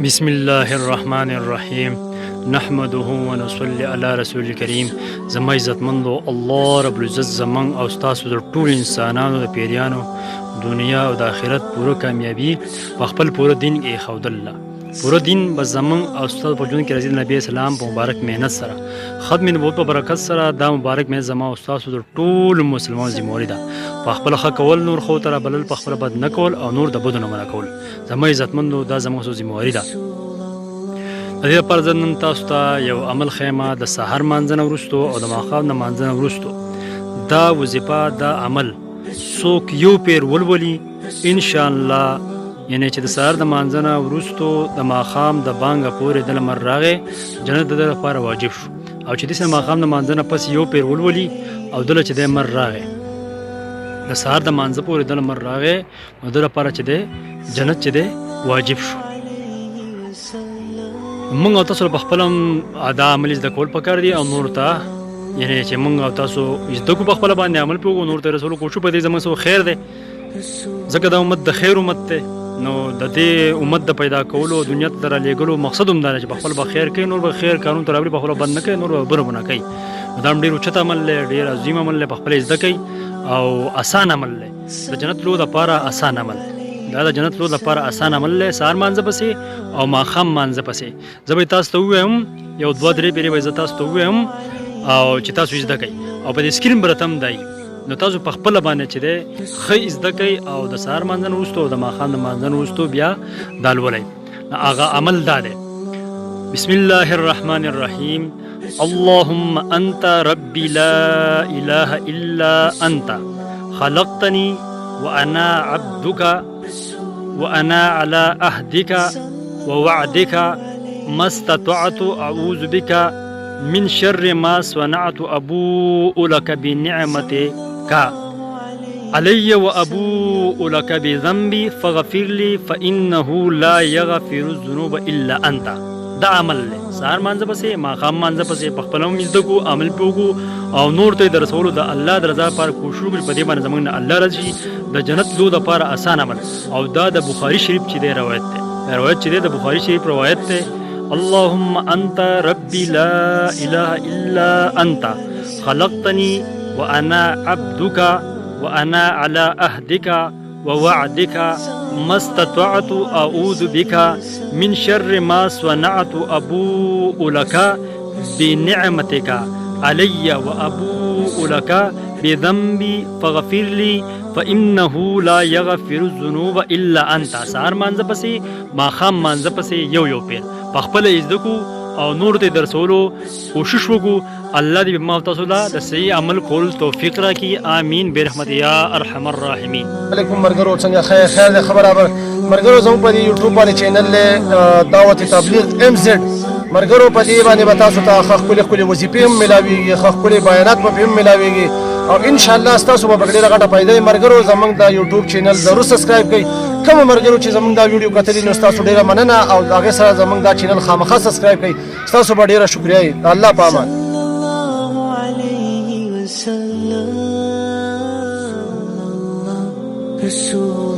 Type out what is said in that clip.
بسم الله الرحمن الرحیم نحمده ونصلي على رسول الکریم. زما عزتمندو الله رب العزت زمون او تاسو د ټول انسانانو د پیریانو دنیا او د آخرت پوره کامیابی په خپل پوره دین کې خودله. پوره دین به زمون او استاد په جون کې رسول نبی اسلام په مبارک مهنت سره ختم نبوت په برکت سره دا مبارک مې زما او تاسو د ټول مسلمان ذمہ ده په خپل حق کول نور خو تر بلل په خپل بد نه کول او نور د بدو نه منع کول. زما عزتمندو دا زما سو ذمہ ده. د دې لپاره زه نن تاسو ته یو عمل خیمه د سحر مانځنه وروستو او د ماښام نه مانځنه وروستو دا وظیفه دا عمل څوک یو پیر ولولي ان شاء الله، یعنی چې د سحر د مانځنه وروستو د ماښام د بانګه پورې د لمر راغې جنت د لپاره واجب شو، او چې د ماښام د مانځنه پس یو پیر ولولي او دله چې د مر راغې د سحر د مانځه پورې د لمر راغې نو د لپاره چې د جنت چې د واجب شو. مونږ او تاسو په خپل ادا عمل زده کول پکار دي او نور ته یعنی چې مونږ او تاسو زده کو په خپل باندې عمل کوو نور ته رسول کوشش په دې زموږ سو خیر دی، ځکه دا امت د خیر امت ته نو د دې امت د پیدا کولو دنیا ته در لېګلو مقصد هم دا چې په خپل به خیر کوي نور به خیر قانون تر په خپل بند نه کوي نور به بر نه کوي. دا ډیر اوچت عمل ډیر عظیم عمل په خپل زده کوي او آسان عمل د جنت لو د پاره آسان عمل دا د جنت لو لپاره آسان عمل له سار مانځه پسې او ماښام مانځه پسې. زه به تاسو ته ووایم یو دوه درې پیرې به زه تاسو ته ووایم او چې تاسو زده کوئ او په دې سکرین به راته هم دی نو تاسو په خپله باندې چې دی ښه زده کوئ او د سهار مانځه نه وروستو او د ماښام د مانځه نه وروستو بیا دا لولئ. هغه عمل دا دی: بسم الله الرحمن الرحیم اللهم انت ربي لا اله الا انت خلقتني وانا عبدك وأنا على عهدك ووعدك ما استطعت أعوذ بك من شر ما صنعت أبوء لك بنعمتك علي وأبوء لك بذنبي فاغفر لي فإنه لا يغفر الذنوب إلا أنت. دا عمل له سهار مانځه پسې ماښام مانځه پسې په خپل هم زده کو عمل پې وکړو او نور ته یې د رسولو د الله د رضا لپاره کوشش وکړي په دې باندې زموږ نه الله راضي شي. د جنت لو دپاره اسان عمل او دا د بخاري شریف چې دی روایت دی روایت چې دی د بخاري شریف روایت دی: اللهم انت ربي لا اله الا انت خلقتني وانا عبدك وانا على عهدك ووعدك ما استطعت أعوذ بك من شر ما صنعت أبوء لك بنعمتك علي وأبوء لك بذنبي فاغفر لي فإنه لا يغفر الذنوب إلا أنت. سهار مانځه پسې ماښام مانځه پسې یو یو پیر په خپله زده کو او نور ته درسولو کوشش وکړو. الله دې ما تاسو ته د صحیح عمل کول توفیق راکړي، آمین برحمت یا ارحم الراحمین. علیکم مرګرو څنګه خیر ده خبره مرګرو زموږ په یوټیوب باندې چینل له دعوت تبلیغ ام زد مرګرو په دې باندې به تاسو ته خپل وظیفې هم ملاويږي خپل بیانات به هم ملاويږي او ان شاء الله تاسو به ډیره غټه پیدا مرګرو زموږ د یوټیوب چینل ضرور سبسکرایب کړئ. کوم مرګرو چې زموږ دا ویډیو کتلی نو تاسو ډیره مننه او هغه سره زموږ دا چینل خامخا سبسکرایب کړئ. تاسو به ډیره شکریا. الله پامان. رسول